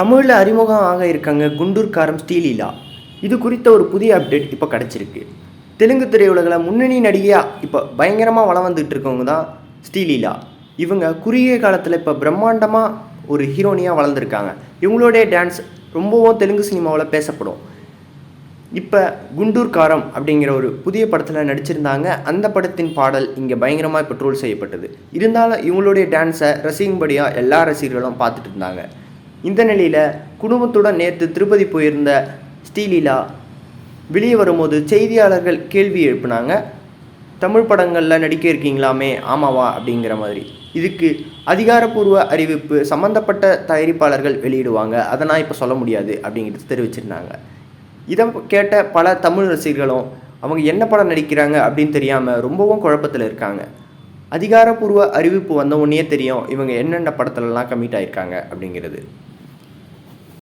தமிழில் அறிமுகம் ஆக இருக்காங்க குண்டூர் காரம் ஸ்ரீலீலா. இது குறித்த ஒரு புதிய அப்டேட் இப்போ கிடச்சிருக்கு. தெலுங்கு திரையுலகில் முன்னணி நடிகையாக இப்போ பயங்கரமாக வளம் வந்துட்டு இருக்கவங்க தான் ஸ்ரீலீலா. இவங்க குறுகிய காலத்தில் இப்போ பிரம்மாண்டமாக ஒரு ஹீரோனியாக வளர்ந்துருக்காங்க. இவங்களுடைய டான்ஸ் ரொம்பவும் தெலுங்கு சினிமாவில் பேசப்படும். இப்போ குண்டூர் காரம் அப்படிங்கிற ஒரு புதிய படத்தில் நடிச்சிருந்தாங்க. அந்த படத்தின் பாடல் இங்கே பயங்கரமாக இப்போ ட்ரோல் செய்யப்பட்டது. இருந்தாலும் இவங்களுடைய டான்ஸை ரசிக்கும்படியாக எல்லா ரசிகர்களும் பார்த்துட்டு இருந்தாங்க. இந்த நிலையில் குடும்பத்துடன் நேற்று திருப்பதி போயிருந்த ஸ்ரீலீலா வெளியே வரும்போது செய்தியாளர்கள் கேள்வி எழுப்பினாங்க. தமிழ் படங்களில் நடிக்க இருக்கீங்களாமே, ஆமாவா அப்படிங்கிற மாதிரி. இதுக்கு அதிகாரப்பூர்வ அறிவிப்பு சம்மந்தப்பட்ட தயாரிப்பாளர்கள் வெளியிடுவாங்க, அதை நான் இப்போ சொல்ல முடியாது அப்படிங்கிறது தெரிவிச்சிருந்தாங்க. இதை கேட்ட பல தமிழ் ரசிகர்களும் அவங்க என்ன படம் நடிக்கிறாங்க அப்படின்னு தெரியாமல் ரொம்பவும் குழப்பத்தில் இருக்காங்க. அதிகாரப்பூர்வ அறிவிப்பு வந்த உடனே தெரியும் இவங்க என்னென்ன படத்துலலாம் கமிட் ஆகியிருக்காங்க அப்படிங்கிறது.